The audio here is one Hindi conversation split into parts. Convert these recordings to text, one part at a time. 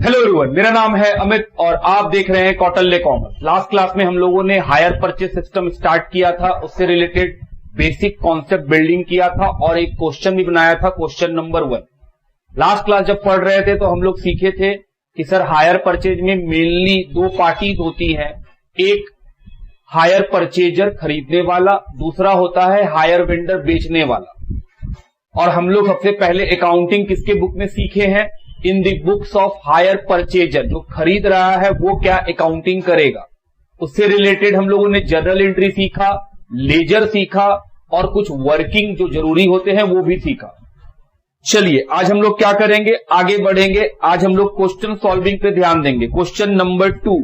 हेलो एवरीवन, मेरा नाम है अमित और आप देख रहे हैं कौटिल्य कॉमर्स। लास्ट क्लास में हम लोगों ने हायर परचेज सिस्टम स्टार्ट किया था, उससे रिलेटेड बेसिक कॉन्सेप्ट बिल्डिंग किया था और एक क्वेश्चन भी बनाया था, क्वेश्चन नंबर 1। लास्ट क्लास जब पढ़ रहे थे तो हम लोग सीखे थे कि सर हायर परचेज में मेनली दो पार्टीज होती हैं, एक हायर परचेजर खरीदने वाला, दूसरा होता है हायर वेंडर बेचने वाला। और हम लोग सबसे पहले अकाउंटिंग किसके बुक में सीखे हैं? In the books of hire purchaser. जो खरीद रहा है वो क्या अकाउंटिंग करेगा, उससे रिलेटेड हम लोगों ने जर्नल एंट्री सीखा, लेजर सीखा और कुछ वर्किंग जो जरूरी होते हैं वो भी सीखा। चलिए आज हम लोग क्या करेंगे, आगे बढ़ेंगे। आज हम लोग क्वेश्चन सॉल्विंग पे ध्यान देंगे। क्वेश्चन नंबर 2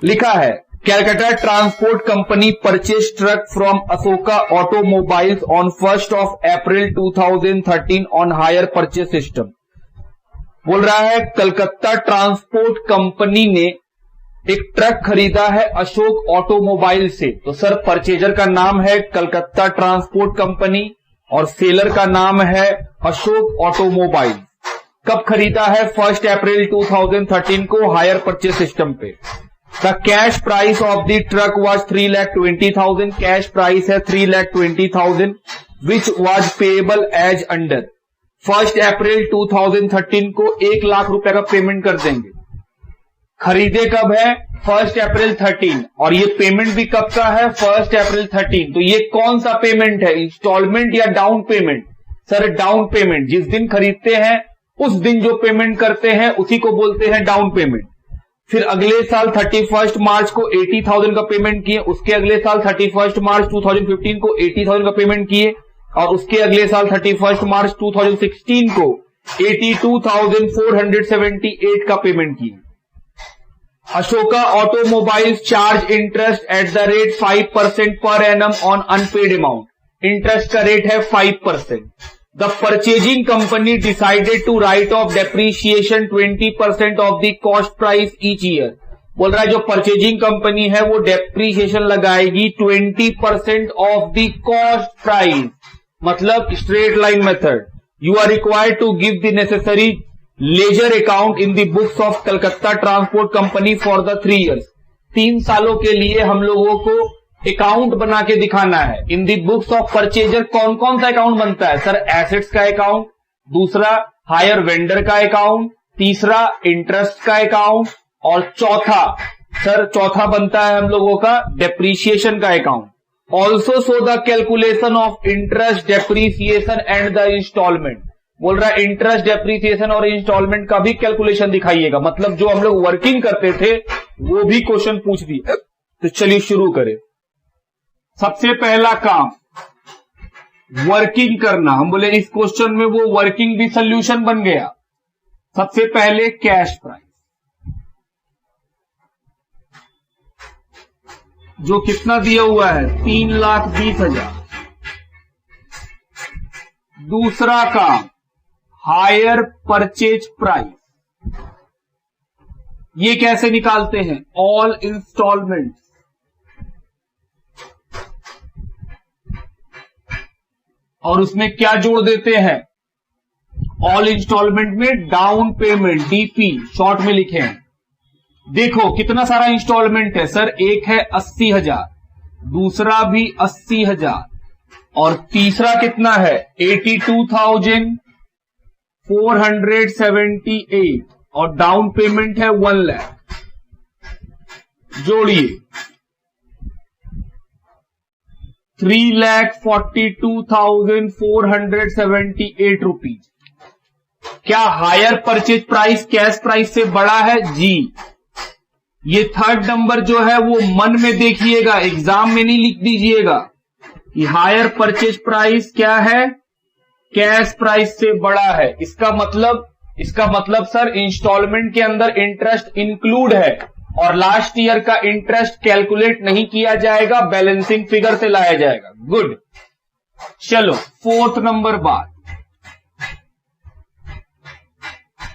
लिखा है, Calcutta transport company purchase truck from Ashoka automobiles on 1 अप्रैल 2013 ऑन हायर परचेज सिस्टम। बोल रहा है कलकत्ता ट्रांसपोर्ट कंपनी ने एक ट्रक खरीदा है अशोक ऑटोमोबाइल से। तो सर परचेजर का नाम है कलकत्ता ट्रांसपोर्ट कंपनी और सेलर का नाम है अशोक ऑटोमोबाइल। कब खरीदा है? 1 अप्रैल 2013 को हायर परचेज सिस्टम पे। The cash price of the truck was 3,20,000। Cash price है 3,20,000 which was payable as under. 1 अप्रैल 2013 को 1 लाख रुपए का पेमेंट कर देंगे। खरीदे कब है? 1 अप्रैल 13 और ये पेमेंट भी कब का है? 1 अप्रैल 13। तो ये कौन सा पेमेंट है, इंस्टॉलमेंट या down payment? Sir down payment. जिस दिन खरीदते हैं उस दिन जो पेमेंट करते हैं उसी को बोलते हैं डाउन पेमेंट। फिर अगले साल 31 मार्च को 80,000 का पेमेंट किए, उसके अगले साल 31 मार्च 2015 को 80,000 का पेमेंट किए और उसके अगले साल 31 मार्च 2016 को 82,478 का पेमेंट किए। Ashoka automobiles charge interest at the rate 5% per annum on unpaid amount. Interest का रेट है 5%। The purchasing company decided to write off depreciation 20% of the cost price each year. बोल रहा है जो परचेजिंग कंपनी है वो डेप्रीशिएशन लगाएगी 20% ऑफ द कॉस्ट प्राइस, मतलब straight line method. You are required to give the necessary ledger account in the books of Calcutta transport company for the 3 years. 3 सालों के लिए हम लोगों को अकाउंट बना के दिखाना है। In the books of purchaser कौन कौन सा अकाउंट बनता है? सर एसेट्स का अकाउंट, दूसरा हायर वेंडर का अकाउंट, तीसरा इंटरेस्ट का अकाउंट और चौथा बनता है हम लोगों का डेप्रीशिएशन का account. Also show the calculation of interest, depreciation and the installment. बोल रहा है इंटरेस्ट, डेप्रीसिएशन और इंस्टॉलमेंट का भी कैलकुलेशन दिखाइएगा। मतलब जो हम लोग वर्किंग करते थे वो भी क्वेश्चन पूछ दिए। तो चलिए शुरू करें। सबसे पहला काम वर्किंग करना। हम बोले इस क्वेश्चन में वो वर्किंग भी सोल्यूशन बन गया। सबसे पहले कैश प्राइस जो कितना दिया हुआ है 3,20,000। दूसरा काम हायर परचेज प्राइस, ये कैसे निकालते हैं? All installment. और उसमें क्या जोड़ देते हैं? ऑल इंस्टॉलमेंट में डाउन पेमेंट, डीपी शॉर्ट में लिखे हैं। देखो कितना सारा इंस्टॉलमेंट है सर, एक है 80,000, दूसरा भी 80,000 और तीसरा कितना है 82,478 और डाउन पेमेंट है 1 लाख। जोड़िए 3,42,478 रुपीज। क्या higher purchase price cash price से बड़ा है? जी। ये थर्ड नंबर जो है वो मन में देखिएगा, एग्जाम में नहीं लिख दीजिएगा कि हायर परचेज प्राइस क्या है, कैश प्राइस से बड़ा है। इसका मतलब सर इंस्टॉलमेंट के अंदर इंटरेस्ट इंक्लूड है और लास्ट ईयर का इंटरेस्ट कैलकुलेट नहीं किया जाएगा, बैलेंसिंग फिगर से लाया जाएगा। गुड। चलो 4th नंबर बात,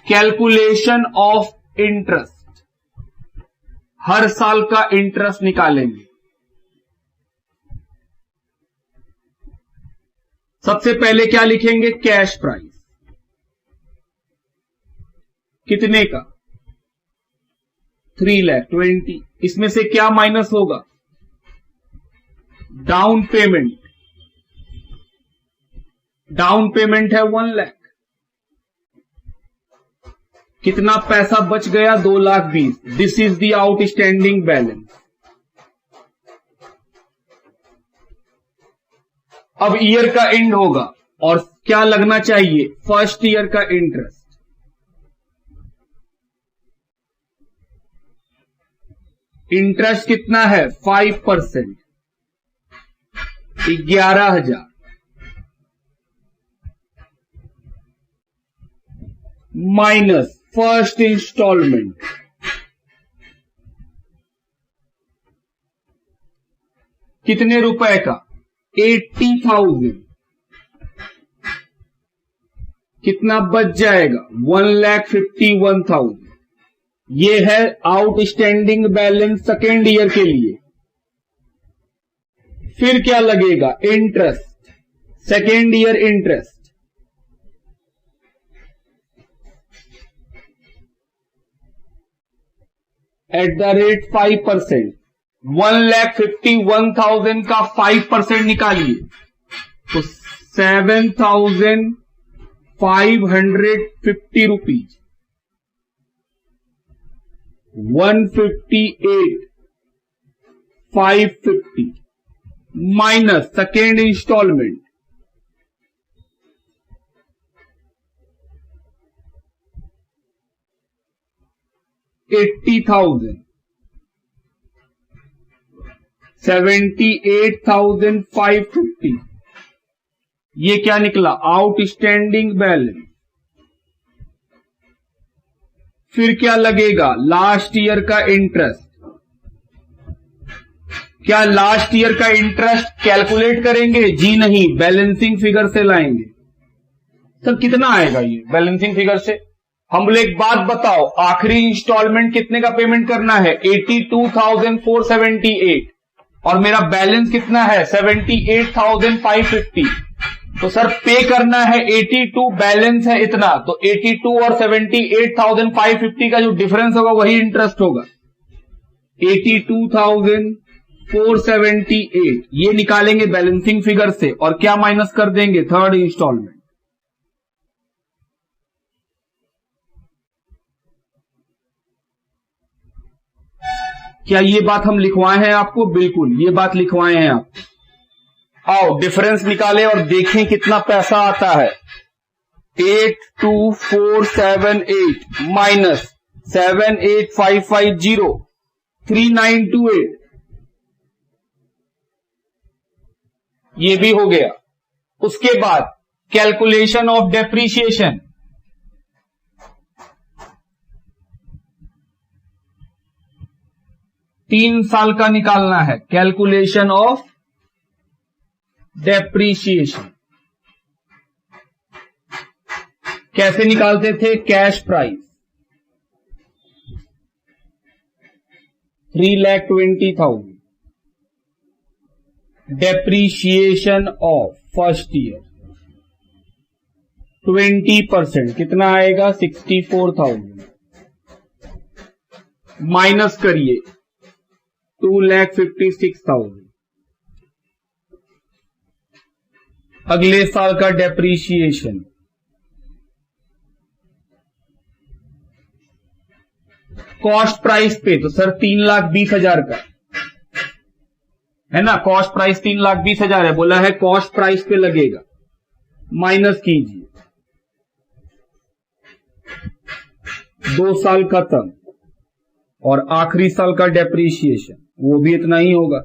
कैलकुलेशन ऑफ इंटरेस्ट। हर साल का इंटरेस्ट निकालेंगे। सबसे पहले क्या लिखेंगे? Cash price. कितने का? 3,20,000। इसमें से क्या माइनस होगा? Down payment. डाउन पेमेंट है 1,00,000। कितना पैसा बच गया? 2,20,000। This is the outstanding balance. अब ईयर का एंड होगा और क्या लगना चाहिए? फर्स्ट ईयर का इंटरेस्ट। इंटरेस्ट कितना है? 5%, 11,000 माइनस फर्स्ट इंस्टॉलमेंट कितने रुपए का? 80,000। कितना बच जाएगा? 1,51,000। ये है आउटस्टैंडिंग बैलेंस सेकेंड ईयर के लिए। फिर क्या लगेगा? Interest, second year interest. @ 5%। 1,51,000 का 5% निकालिए तो 7,550 रुपीज। 158,550 minus second instalment 80,000, 78,550। ये क्या निकला? Outstanding balance. फिर क्या लगेगा? लास्ट ईयर का इंटरेस्ट। क्या लास्ट ईयर का इंटरेस्ट कैलकुलेट करेंगे? जी नहीं, बैलेंसिंग फिगर से लाएंगे। सर कितना आएगा ये बैलेंसिंग फिगर से? हम बोले एक बात बताओ, आखिरी इंस्टॉलमेंट कितने का पेमेंट करना है? 82,478 और मेरा बैलेंस कितना है? 78,550। तो सर पे करना है 82, बैलेंस है इतना, तो 82 और 78,550 का जो डिफरेंस होगा वही इंटरेस्ट होगा। 82,478 ये निकालेंगे बैलेंसिंग फिगर से और क्या माइनस कर देंगे? Third installment. क्या ये बात हम लिखवाए हैं आपको? बिल्कुल, ये बात लिखवाए हैं आप। आओ डिफरेंस निकालें और देखें कितना पैसा आता है। 82,478 माइनस 78,550 3928। ये भी हो गया। उसके बाद कैलकुलेशन ऑफ डेप्रीशिएशन। तीन साल का निकालना है। कैलकुलेशन ऑफ डेप्रीशिएशन कैसे निकालते थे? Cash price 3,20,000, depreciation of first year 20%, कितना आएगा? 64,000 माइनस करिए 2,56,000। अगले साल का डेप्रीशिएशन कॉस्ट प्राइस पे, तो सर 3,20,000 का है ना। कॉस्ट प्राइस 3,20,000 है, बोला है कॉस्ट प्राइस पे लगेगा। माइनस कीजिए, 2 साल खत्म और आखिरी साल का डेप्रीशिएशन वो भी इतना ही होगा।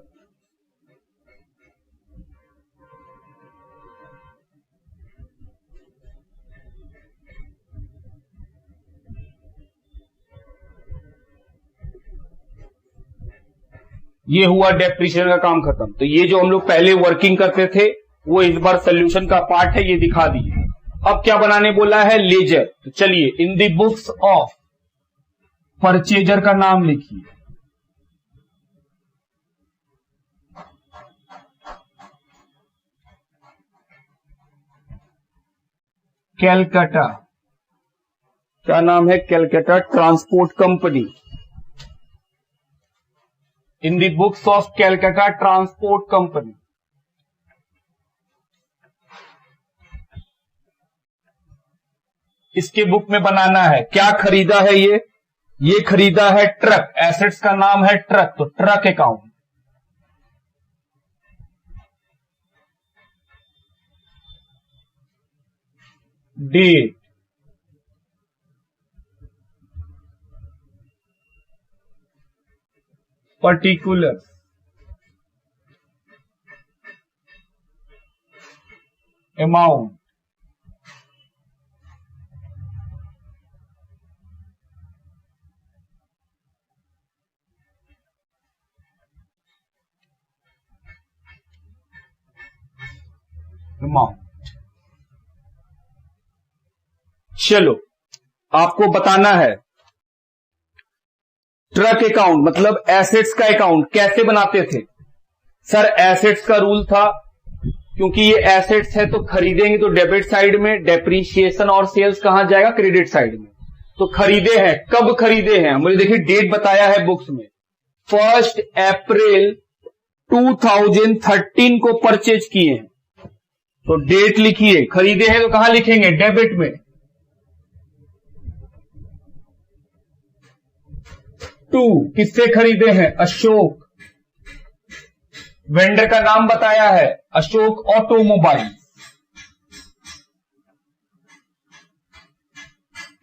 ये हुआ डेप्रीशिएशन का काम खत्म। तो ये जो हम लोग पहले वर्किंग करते थे वो इस बार सोल्यूशन का पार्ट है, ये दिखा दिए। अब क्या बनाने बोला है? लेजर। तो चलिए, इन द बुक्स ऑफ परचेजर का नाम लिखिए। कैलकाटा क्या नाम है? Calcutta transport company. In the books of Calcutta transport company. इसके बुक में बनाना है। क्या खरीदा है ये खरीदा है ट्रक। एसेट्स का नाम है ट्रक, तो truck account. Date, particular, amount, amount. चलो, आपको बताना है ट्रक अकाउंट मतलब एसेट्स का अकाउंट कैसे बनाते थे। सर, एसेट्स का रूल था, क्योंकि ये एसेट्स है तो खरीदेंगे तो डेबिट साइड में, डेप्रीशिएशन और सेल्स कहां जाएगा? क्रेडिट साइड में। तो खरीदे हैं, कब खरीदे हैं? मुझे देखिए डेट बताया है बुक्स में, 1 अप्रैल 2013 को परचेज किए हैं, तो डेट लिखिए। खरीदे हैं तो कहां लिखेंगे? डेबिट में। 2 किससे खरीदे हैं? अशोक। वेंडर का नाम बताया है, अशोक ऑटोमोबाइल।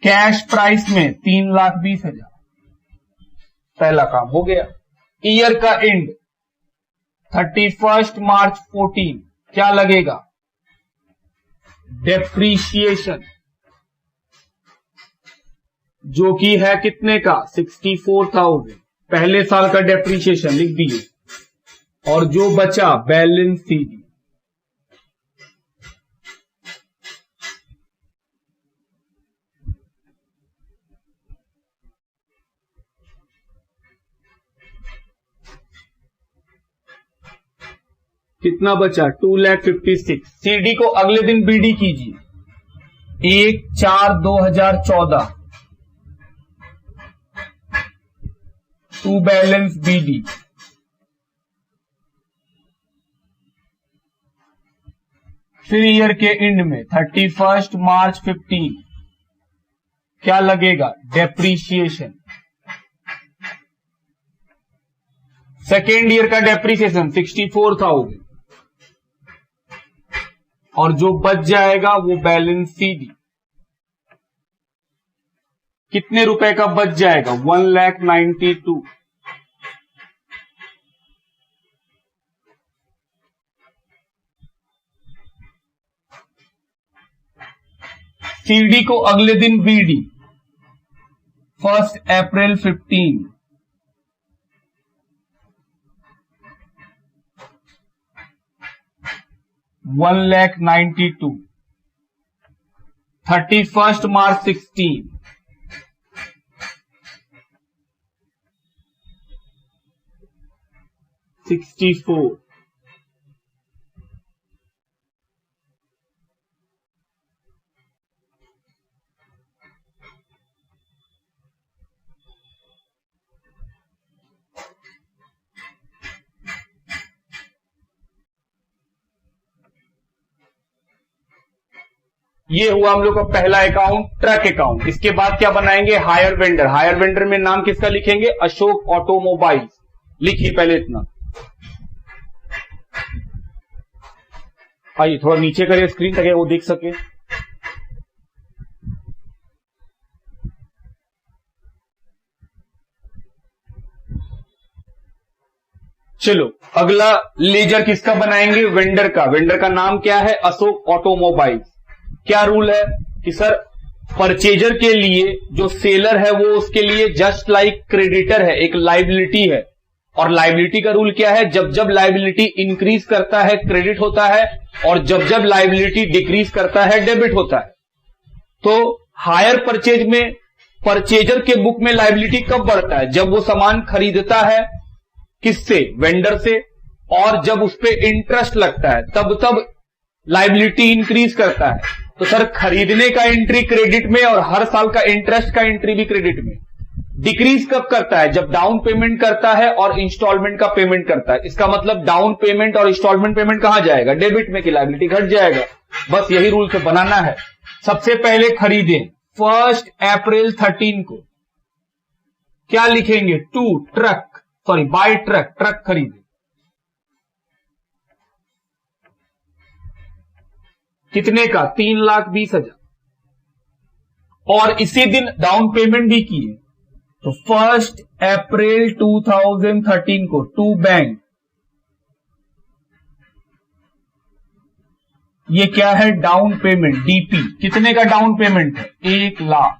कैश प्राइस में 3,20,000। पहला काम हो गया। ईयर का एंड 31 मार्च 14। क्या लगेगा? डेप्रीशिएशन, जो कि है कितने का? 64,000। पहले साल का डेप्रीशिएशन लिख दिए, और जो बचा बैलेंस सीडी। कितना बचा? 2,56,000। सीडी को अगले दिन बीडी कीजिए, 1/4/2014 टू बैलेंस बीडी। फिर ईयर के एंड में 31 मार्च 15 क्या लगेगा? डेप्रीशिएशन। सेकेंड ईयर का डेप्रीशिएशन 64,000, और जो बच जाएगा वो बैलेंस सीडी। कितने रुपए का बच जाएगा? 1,92,000। सीडी को अगले दिन बीडी, 1 अप्रैल 15। $1,92,000। 31 मार्च 16। 64। ये हुआ हम लोग का पहला अकाउंट, ट्रक अकाउंट। इसके बाद क्या बनाएंगे? Higher vendor. हायर वेंडर में नाम किसका लिखेंगे? अशोक ऑटोमोबाइल्स। लिखिए पहले इतना। आइए थोड़ा नीचे करिए स्क्रीन ताकि वो देख सके। चलो, अगला लेजर किसका बनाएंगे? वेंडर का। वेंडर का नाम क्या है? अशोक ऑटोमोबाइल्स। क्या रूल है कि सर, परचेजर के लिए जो सेलर है वो उसके लिए जस्ट लाइक क्रेडिटर है, एक लाइबिलिटी है। और लाइबिलिटी का रूल क्या है? जब जब लाइबिलिटी इंक्रीज करता है क्रेडिट होता है, और जब जब लाइबिलिटी डिक्रीज करता है डेबिट होता है। तो हायर परचेज में परचेजर के बुक में लाइबिलिटी कब बढ़ता है? जब वो सामान खरीदता है किससे? वेंडर से। और जब उस पर इंटरेस्ट लगता है तब लाइबिलिटी इंक्रीज करता है। तो सर खरीदने का एंट्री क्रेडिट में और हर साल का इंटरेस्ट का एंट्री भी क्रेडिट में। डिक्रीज कब करता है? जब डाउन पेमेंट करता है और इंस्टॉलमेंट का पेमेंट करता है। इसका मतलब डाउन पेमेंट और इंस्टॉलमेंट पेमेंट कहां जाएगा? डेबिट में, की लायबिलिटी घट जाएगा। बस यही रूल से बनाना है। सबसे पहले खरीदें 1 अप्रैल 13 को, क्या लिखेंगे? बाय ट्रक खरीदे। कितने का? 3,20,000। और इसी दिन डाउन पेमेंट भी किए। तो 1 अप्रैल 2013 को टू बैंक, ये क्या है? Down payment, DP. कितने का डाउन पेमेंट है? 1,00,000।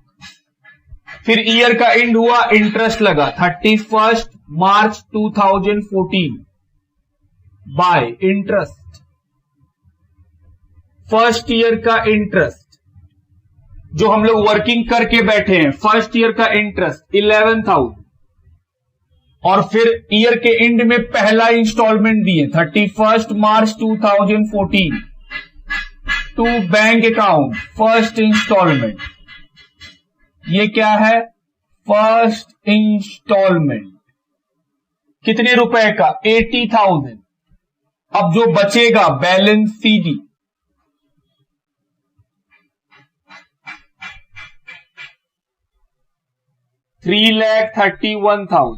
फिर ईयर का एंड हुआ, इंटरेस्ट लगा 31 March 2014 bye interest. First year का इंटरेस्ट जो हम लोग वर्किंग करके बैठे हैं, फर्स्ट ईयर का इंटरेस्ट 11,000। और फिर ईयर के एंड में पहला इंस्टॉलमेंट दिए 31 March 2014 to bank account, first installment. ये क्या है? First installment. कितने रुपए का? 80,000। अब जो बचेगा बैलेंस सीडी, $3,31,000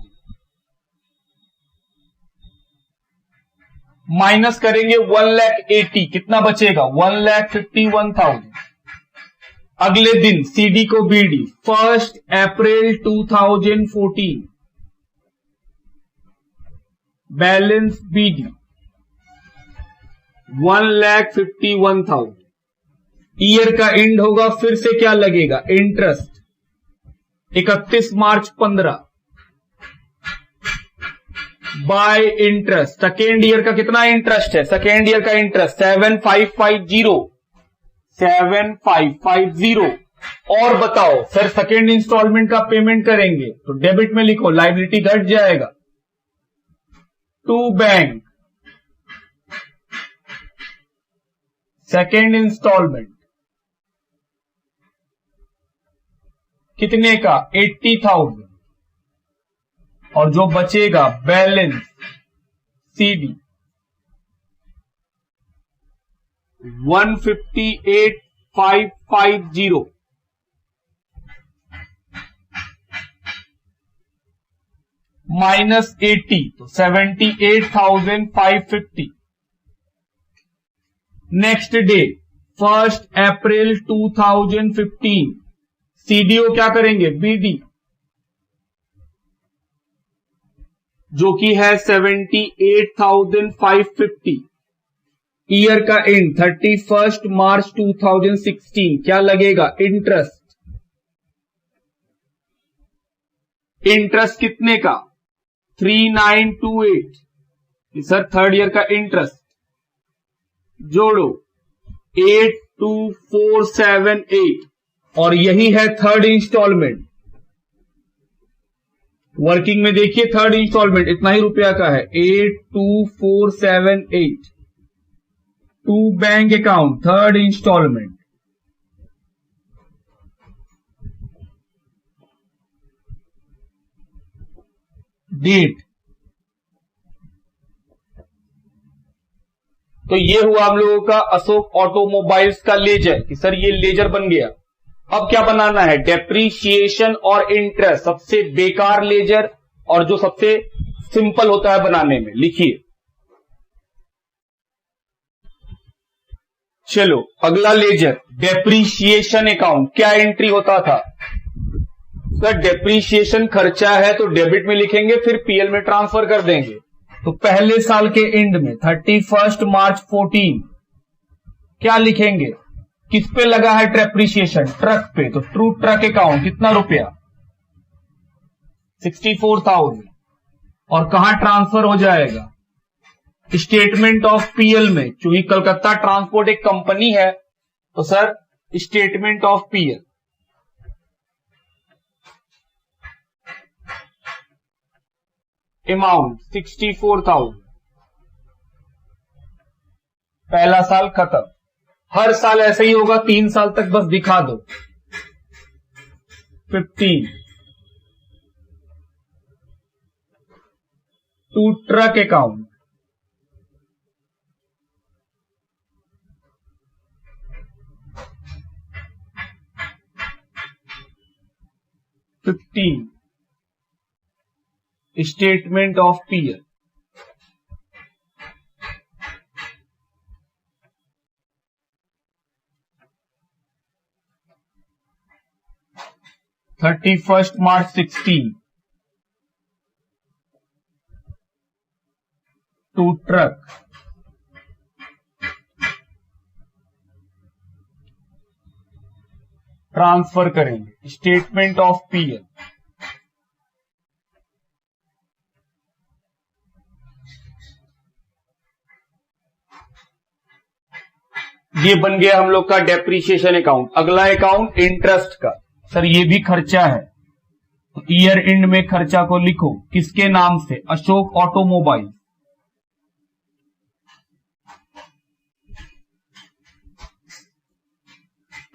माइनस करेंगे 1,80,000। कितना बचेगा? 1,51,000। अगले दिन सीडी को बीडी 1 अप्रैल 2014 बैलेंस बीडी 1,51,000। ईयर का एंड होगा, फिर से क्या लगेगा? इंटरेस्ट 31 मार्च 15 बाय इंटरेस्ट। सेकेंड ईयर का कितना इंटरेस्ट है? सेकेंड ईयर का इंटरेस्ट 7,550। और बताओ सर, सेकेंड इंस्टॉलमेंट का पेमेंट करेंगे तो डेबिट में लिखो, लायबिलिटी घट जाएगा। टू बैंक सेकेंड इंस्टॉलमेंट कितने का? 80,000। और जो बचेगा बैलेंस सीडी 158,550 माइनस 80 तो 78,550। नेक्स्ट डे 1 अप्रैल 2015 सीडीओ क्या करेंगे? बीडी जो कि है 78,550। ईयर का एंड 31 मार्च 2016 क्या लगेगा? इंटरेस्ट कितने का? 3,928। सर थर्ड ईयर का इंटरेस्ट जोड़ो 8,2,478 और यही है थर्ड इंस्टॉलमेंट। वर्किंग में देखिए थर्ड इंस्टॉलमेंट इतना ही रुपया का है 8,2,478 to bank account, third installment. Date तो ये हुआ हम लोगों का अशोक ऑटोमोबाइल्स का लेजर कि सर ये लेजर बन गया। अब क्या बनाना है? डेप्रीशिएशन और इंटरेस्ट, सबसे बेकार लेजर और जो सबसे सिंपल होता है बनाने में। लिखिए, चलो अगला लेजर डेप्रीशिएशन अकाउंट। क्या एंट्री होता था? सर डेप्रीशिएशन खर्चा है तो डेबिट में लिखेंगे, फिर पीएल में ट्रांसफर कर देंगे। तो पहले साल के एंड में 31 मार्च 14 क्या लिखेंगे? किस पे लगा है डेप्रीशिएशन? ट्रक पे। तो ट्रू ट्रक अकाउंट कितना रुपया? 64,000। और कहां ट्रांसफर हो जाएगा? स्टेटमेंट ऑफ पीएल में। चूंकि कलकत्ता ट्रांसपोर्ट एक कंपनी है तो sir statement of PL. Amount 64,000। पहला साल खत्म। हर साल ऐसे ही होगा, 3 साल तक बस दिखा दो। 15 to truck account, statement of peer, 31 March 16 to truck, transfer करेंगे स्टेटमेंट ऑफ पीयर। ये बन गया हम लोग का डेप्रीशिएशन अकाउंट। अगला अकाउंट इंटरेस्ट का। सर ये भी खर्चा है, तो ईयर एंड में खर्चा को लिखो किसके नाम से, अशोक ऑटोमोबाइल।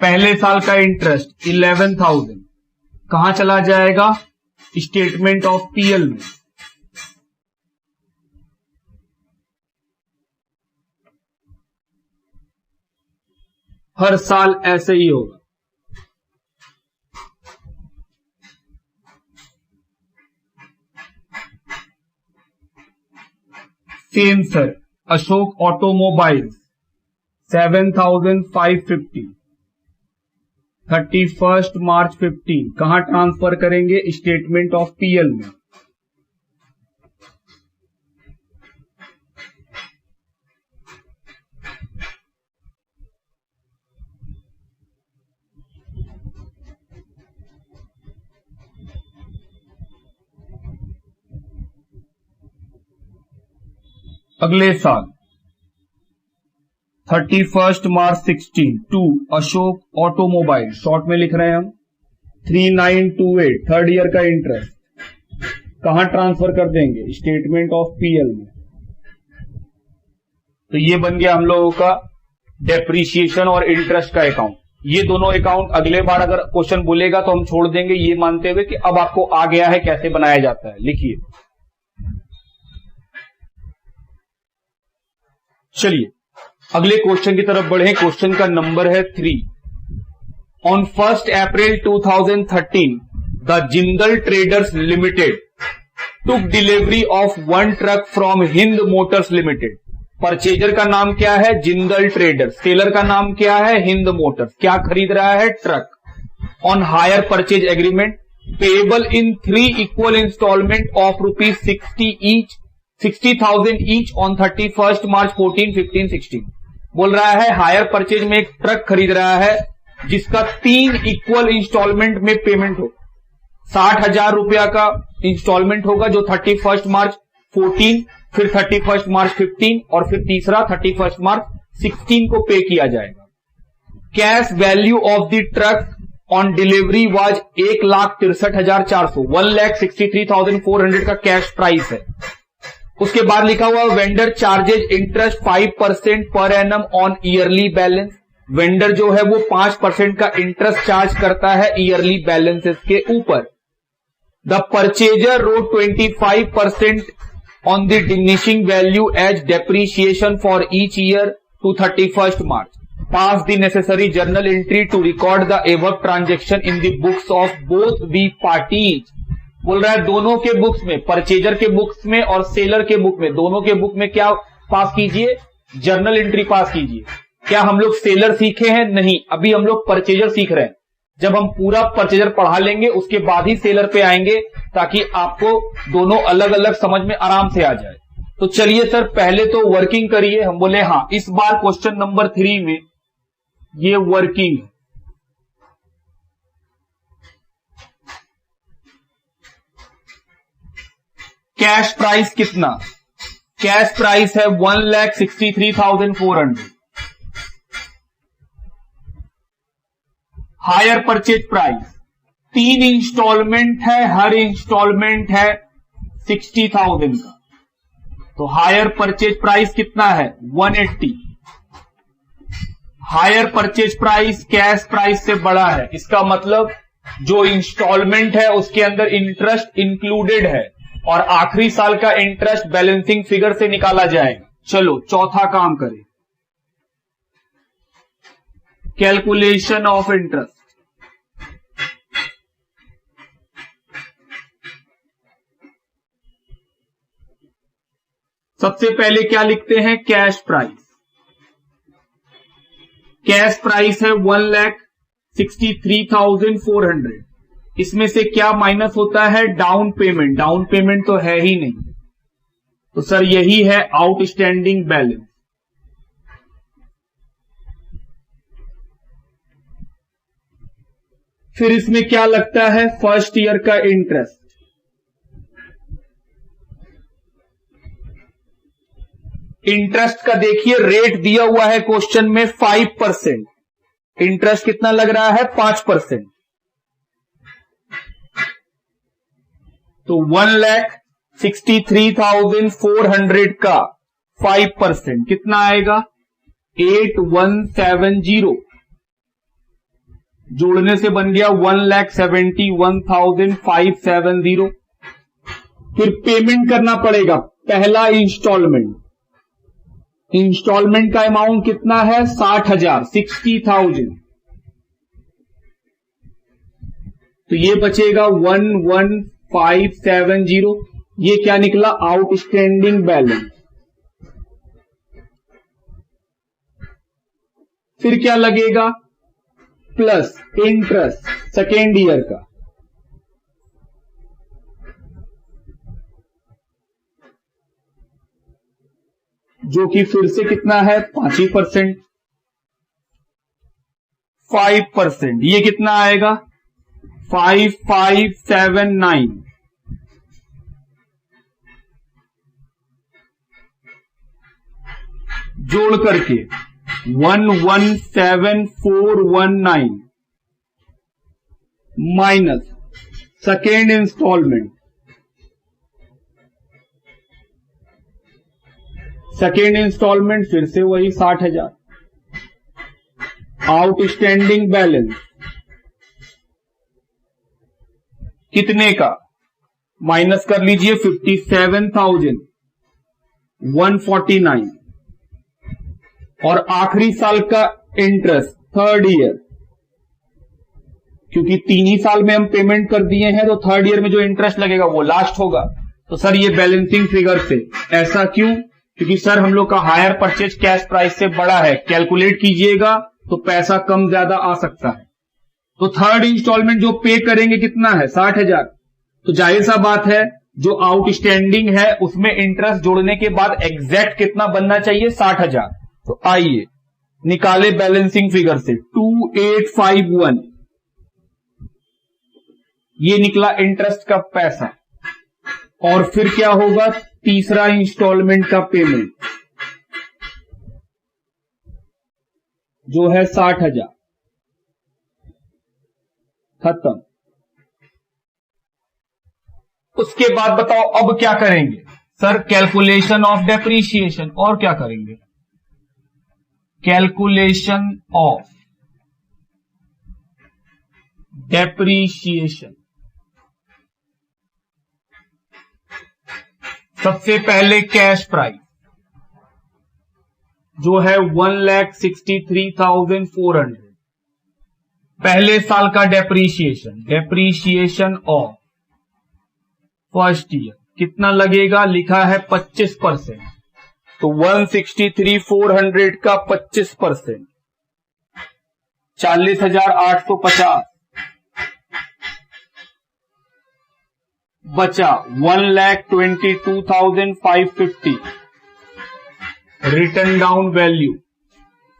पहले साल का इंटरेस्ट 11,000 कहां चला जाएगा, स्टेटमेंट ऑफ पीएल में। हर साल ऐसे ही होगा। सेम सर, अशोक ऑटोमोबाइल्स 7,550 31 मार्च 15 कहां ट्रांसफर करेंगे, स्टेटमेंट ऑफ पीएल में। अगले साल 31 मार्च 16 टू अशोक ऑटोमोबाइल, शॉर्ट में लिख रहे हैं हम, 3928 थर्ड ईयर का इंटरेस्ट कहां ट्रांसफर कर देंगे, स्टेटमेंट ऑफ पीएल में। तो ये बन गया हम लोगों का डेप्रीशिएशन और इंटरेस्ट का अकाउंट। ये दोनों अकाउंट अगले बार अगर क्वेश्चन बोलेगा तो हम छोड़ देंगे, ये मानते हुए कि अब आपको आ गया है कैसे बनाया जाता है। लिखिए, चलिए अगले क्वेश्चन की तरफ बढ़े। क्वेश्चन का नंबर है 3। ऑन 1 अप्रैल 2013 the Jindal traders limited took delivery of 1 truck from Hind motors limited. Purchaser का नाम क्या है, जिंदल ट्रेडर्स। सेलर का नाम क्या है, हिंद मोटर्स। क्या खरीद रहा है, truck. On hire purchase agreement payable in 3 equal installment of ₹60,000 each on 31 March 14, 15, 16। बोल रहा है हायर परचेज में एक ट्रक खरीद रहा है जिसका 3 इक्वल इंस्टॉलमेंट में पेमेंट हो। 60,000 रुपया का इंस्टॉलमेंट होगा जो 31 मार्च 14, फिर 31 मार्च 15 और फिर तीसरा 31 मार्च 16 को पे किया जाएगा। Cash value of the truck on delivery was 1,63,400, 1,63,400 का कैश प्राइस है। उसके बाद लिखा हुआ vendor charges interest 5% per annum on yearly balance. Vendor जो है वो 5% का इंटरेस्ट चार्ज करता है ईयरली बैलेंसेस के ऊपर। The purchaser wrote 25% on the diminishing value as depreciation for each year to 31 March. Pass the necessary journal entry to record the above transaction in the books of both the parties. बोल रहा है दोनों के बुक्स में, परचेजर के बुक्स में और सेलर के बुक में, दोनों के बुक में क्या पास कीजिए, जर्नल एंट्री पास कीजिए। क्या हम लोग सेलर सीखे हैं, नहीं, अभी हम लोग परचेजर सीख रहे हैं। जब हम पूरा परचेजर पढ़ा लेंगे उसके बाद ही सेलर पे आएंगे, ताकि आपको दोनों अलग अलग समझ में आराम से आ जाए। तो चलिए सर पहले तो वर्किंग करिए। हम बोले हाँ, इस बार क्वेश्चन नंबर 3 में ये वर्किंग है। कैश प्राइस कितना, कैश प्राइस है 1,63,400। हायर परचेज प्राइस 3 इंस्टॉलमेंट है, हर इंस्टॉलमेंट है 60,000 का, तो हायर परचेज प्राइस कितना है 180। Higher purchase price cash price से बड़ा है, इसका मतलब जो इंस्टॉलमेंट है उसके अंदर इंटरेस्ट इंक्लूडेड है और आखिरी साल का इंटरेस्ट बैलेंसिंग फिगर से निकाला जाएगा। चलो चौथा काम करें, कैलकुलेशन ऑफ इंटरेस्ट। सबसे पहले क्या लिखते हैं, कैश प्राइस। कैश प्राइस है 1,63,400। इसमें से क्या माइनस होता है, डाउन पेमेंट। डाउन पेमेंट तो है ही नहीं, तो सर यही है आउटस्टैंडिंग बैलेंस। फिर इसमें क्या लगता है, फर्स्ट ईयर का इंटरेस्ट। इंटरेस्ट का देखिए रेट दिया हुआ है क्वेश्चन में 5%। इंटरेस्ट कितना लग रहा है, 5%। तो 1,63,400 का 5% कितना आएगा, 8170। जोड़ने से बन गया 1,71,570। फिर पेमेंट करना पड़ेगा, पहला इंस्टॉलमेंट। इंस्टॉलमेंट का अमाउंट कितना है, 60,000, 60,000। तो ये बचेगा 11,570। ये क्या निकला, आउटस्टैंडिंग बैलेंस। फिर क्या लगेगा, प्लस इंटरेस्ट सेकेंड ईयर का। जो कि फिर से कितना है, 5%। 5%, ये कितना आएगा, 5579। जोड़ करके 117419 minus second installment. Second installment फिर से वही 60,000। आउटस्टैंडिंग बैलेंस कितने का, माइनस कर लीजिए 57,149। और आखिरी साल का इंटरेस्ट थर्ड ईयर, क्योंकि 3 ही साल में हम पेमेंट कर दिए हैं, तो थर्ड ईयर में जो इंटरेस्ट लगेगा वो लास्ट होगा। तो सर ये बैलेंसिंग फिगर से, ऐसा क्यों, क्योंकि सर हम लोग का हायर परचेज कैश प्राइस से बड़ा है। कैलकुलेट कीजिएगा तो पैसा कम ज्यादा आ सकता है। तो थर्ड इंस्टॉलमेंट जो पे करेंगे कितना है, 60,000। तो जाहिर सा बात है जो आउटस्टैंडिंग है उसमें इंटरेस्ट जोड़ने के बाद एग्जैक्ट कितना बनना चाहिए, 60,000। तो आइए निकाले बैलेंसिंग फिगर से, 2851। ये निकला इंटरेस्ट का पैसा। और फिर क्या होगा, तीसरा इंस्टॉलमेंट का पेमेंट जो है 60,000। खत्म। उसके बाद बताओ अब क्या करेंगे, सर कैलकुलेशन ऑफ डेप्रीशिएशन। और क्या करेंगे, कैलकुलेशन ऑफ डेप्रीशिएशन। सबसे पहले कैश प्राइस जो है 1,63,400। पहले साल का depreciation, depreciation of first year कितना लगेगा, लिखा है 25%। तो 1,63,400 का 25%, 40,850 बचा 1,22,550 रिटर्न डाउन वैल्यू।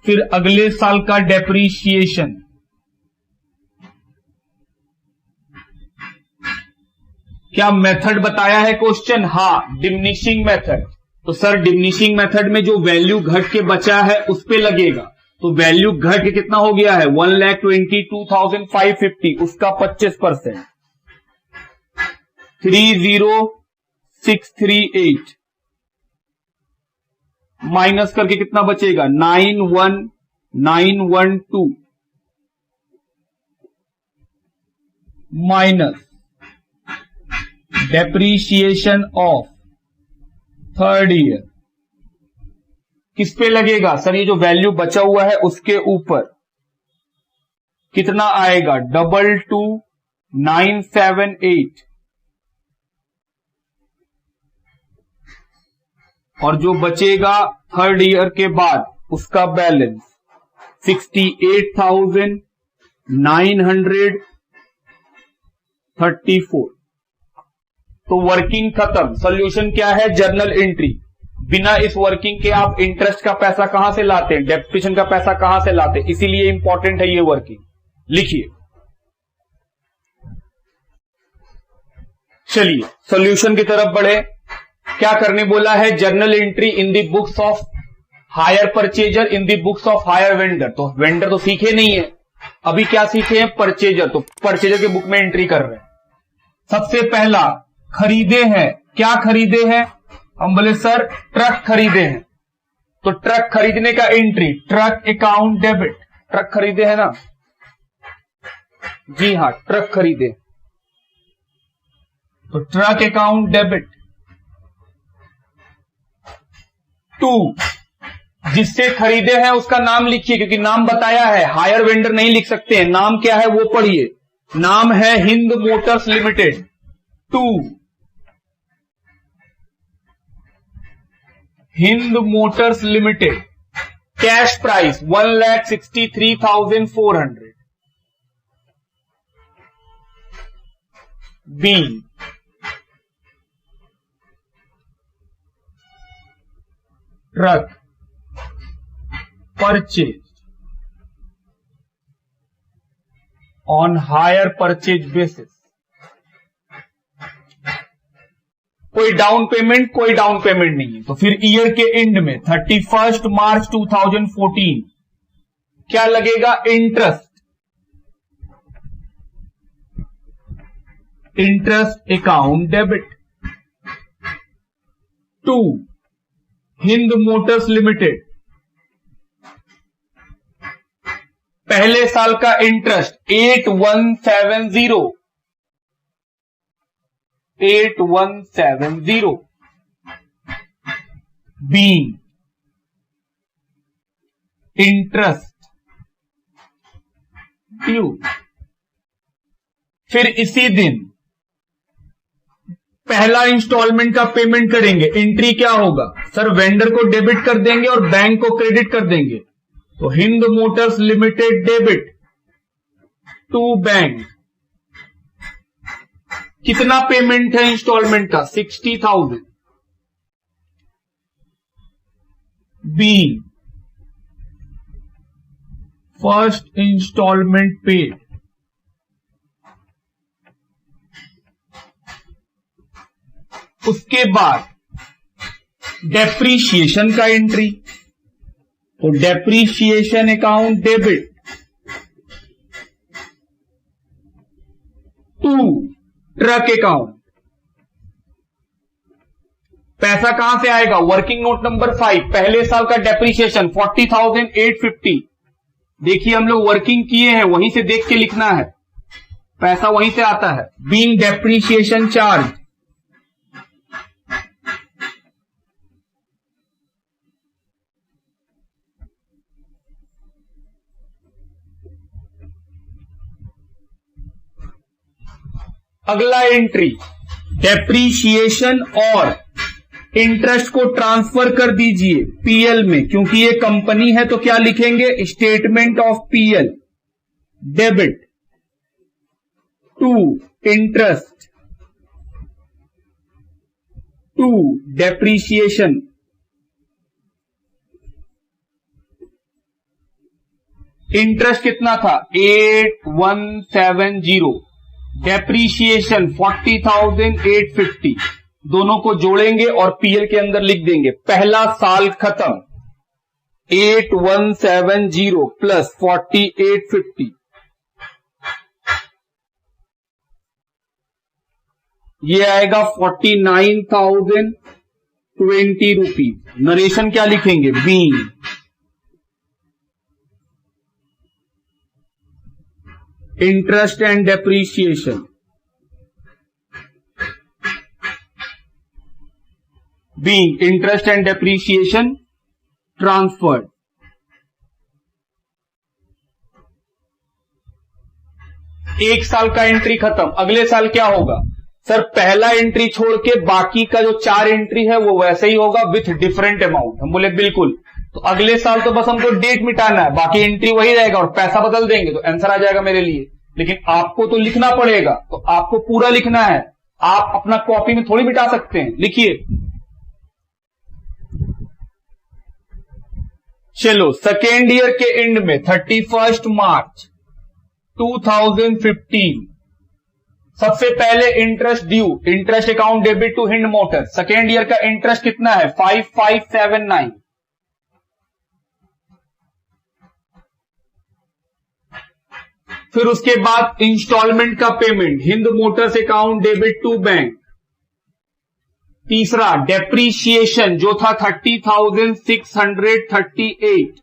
फिर अगले साल का डेप्रीशिएशन, क्या मेथड बताया है क्वेश्चन, हाँ डिमिनिशिंग मेथड। तो सर डिमिनिशिंग मेथड में जो वैल्यू घट के बचा है उस पे लगेगा। तो वैल्यू घट के कितना हो गया है, 1,22,550, उसका 25%, 30,638 माइनस करके कितना बचेगा, 9,1 912 minus depreciation of third year किस पे लगेगा सर? ये जो वैल्यू बचा हुआ है उसके ऊपर कितना आएगा? 22978 और जो बचेगा थर्ड ईयर के बाद उसका बैलेंस 68,934। तो वर्किंग खत्म। सॉल्यूशन क्या है? Journal entry. बिना इस वर्किंग के आप इंटरेस्ट का पैसा कहां से लाते हैं, डेप्रिसिएशन का पैसा कहां से लाते हैं? इसीलिए इंपॉर्टेंट है ये वर्किंग। लिखिए, चलिए सॉल्यूशन की तरफ बढ़े। क्या करने बोला है? Journal entry in the books of hire purchaser, in the books of hire vendor. तो वेंडर तो सीखे नहीं है, अभी क्या सीखे हैं? परचेजर। तो परचेजर के बुक में एंट्री कर रहे हैं। सबसे पहला खरीदे हैं। क्या खरीदे हैं? हम बोले सर ट्रक खरीदे हैं, तो ट्रक खरीदने का entry truck account debit. Truck खरीदे हैं ना? जी हां, ट्रक खरीदे, तो ट्रक अकाउंट डेबिट। 2, जिससे खरीदे हैं उसका नाम लिखिए, क्योंकि नाम बताया है, हायर वेंडर नहीं लिख सकते हैं। नाम क्या है वो पढ़िए। नाम है Hind motors limited. 2, Hind motors limited. Cash price 1,63,400। B, truck purchase on hire purchase basis. कोई डाउन पेमेंट नहीं है। तो फिर ईयर के एंड में 31 मार्च 2014 क्या लगेगा? Interest account debit. 2, Hind motors limited, पहले साल का इंटरेस्ट 8170 बीइंग इंटरेस्ट ड्यू। फिर इसी दिन पहला इंस्टॉलमेंट का पेमेंट करेंगे। एंट्री क्या होगा सर? वेंडर को डेबिट कर देंगे और बैंक को क्रेडिट कर देंगे। तो Hind motors limited debit to bank. कितना पेमेंट है इंस्टॉलमेंट का? 60,000 बी फर्स्ट इंस्टॉलमेंट पेड। उसके बाद डेप्रीशिएशन का एंट्री, तो depreciation account debit. 2, truck account. पैसा कहां से आएगा? वर्किंग नोट नंबर 5, पहले साल का डेप्रीशिएशन 40,850। देखिए हम लोग वर्किंग किए हैं, वहीं से देख के लिखना है, पैसा वहीं से आता है। Being depreciation charge. अगला एंट्री डेप्रीशिएशन और इंटरेस्ट को ट्रांसफर कर दीजिए पीएल में, क्योंकि ये कंपनी है। तो क्या लिखेंगे? Statement of PL debit to interest to depreciation. Interest कितना था? 8170। डेप्रीशिएशन 40,850। दोनों को जोड़ेंगे और पीएल के अंदर लिख देंगे। पहला साल खत्म 8170 प्लस 4850, ये आएगा 49,020 रुपीज। नरेशन क्या लिखेंगे? Be interest and depreciation, being interest and depreciation transferred. एक साल का एंट्री खत्म, अगले साल क्या होगा सर? पहला एंट्री छोड़ के बाकी का जो 4 एंट्री है वो वैसे ही होगा विथ डिफरेंट अमाउंट। हम बोले बिल्कुल, तो अगले साल तो बस हमको डेट मिटाना है, बाकी एंट्री वही रहेगा और पैसा बदल देंगे तो आंसर आ जाएगा मेरे लिए। लेकिन आपको तो लिखना पड़ेगा, तो आपको पूरा लिखना है, आप अपना कॉपी में थोड़ी मिटा सकते हैं। लिखिए, चलो सेकेंड ईयर के एंड में 31 मार्च 2015 सबसे पहले interest due, interest account debit to Hind motor. Second year का इंटरेस्ट कितना है? 5579। फिर उसके बाद इंस्टॉलमेंट का payment, Hind motors account debit to bank. तीसरा डेप्रीशिएशन जो था 30,638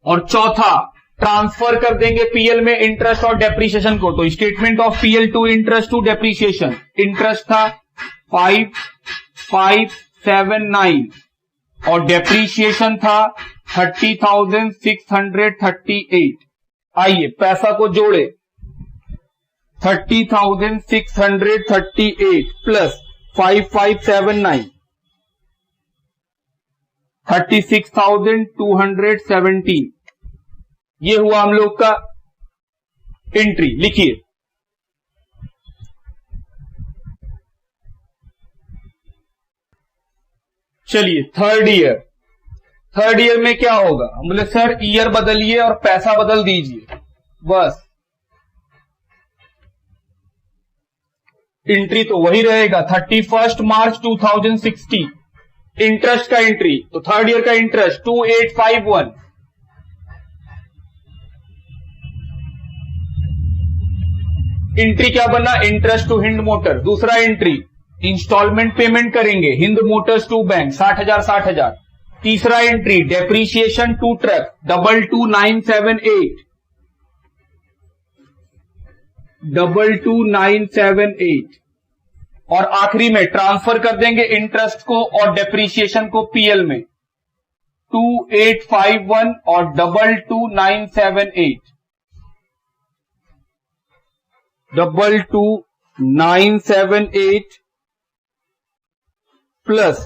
और चौथा ट्रांसफर कर देंगे पीएल में इंटरेस्ट और डेप्रीशिएशन को। तो statement of PL to interest to depreciation, interest था 5579 और डेप्रीशिएशन था 30,638। आइए पैसा को जोड़े, 30,638 प्लस 5579 36,217, ये हुआ हम लोग का एंट्री। लिखिए, चलिए थर्ड ईयर में क्या होगा? हम बोले सर ईयर बदलिए और पैसा बदल दीजिए, बस एंट्री तो वही रहेगा। 31 मार्च 2016 इंटरेस्ट का एंट्री, तो थर्ड ईयर का इंटरेस्ट 2851, एंट्री क्या बना? Interest to Hind motor. दूसरा एंट्री इंस्टॉलमेंट पेमेंट करेंगे हिंद मोटर्स टू बैंक 60,000। तीसरा एंट्री डेप्रीशिएशन टू ट्रक 22,978 और आखिरी में ट्रांसफर कर देंगे इंटरेस्ट को और डेप्रीशिएशन को पीएल में 2851 और 22,978 22,978 प्लस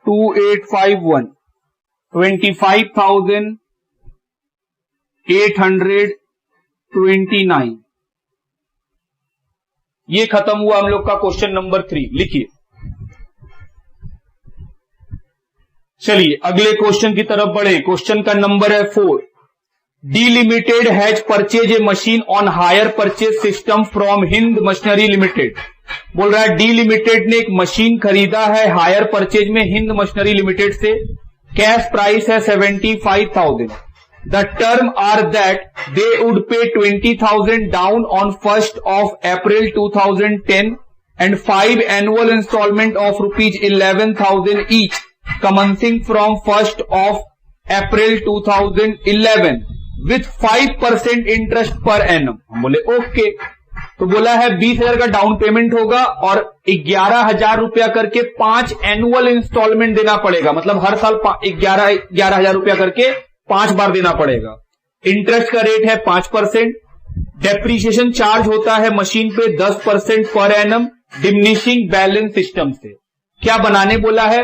2851 25,829। ये खत्म हुआ हम लोग का क्वेश्चन नंबर 3। लिखिए, चलिए अगले क्वेश्चन की तरफ बढ़े। क्वेश्चन का नंबर है 4। D limited has purchase a machine on hire purchase system from Hind machinery limited. बोल रहा है डी लिमिटेड ने एक मशीन खरीदा है हायर परचेज में हिंद मशीनरी लिमिटेड से। कैश प्राइस है 75,000। The term are that they would pay 20,000 down on 1st of April 2010 and 5 annual installment of rupees 11,000 each commencing from 1st of April 2011 with 5% interest per annum। हम बोले ओके, तो बोला है 20,000 का डाउन पेमेंट होगा और 11,000 रुपया करके 5 एनुअल इंस्टॉलमेंट देना पड़ेगा, मतलब हर साल 11,000 रुपया करके 5 बार देना पड़ेगा। इंटरेस्ट का रेट है 5%। डेप्रीशिएशन चार्ज होता है मशीन पे 10% per annum diminishing balance system से। क्या बनाने बोला है?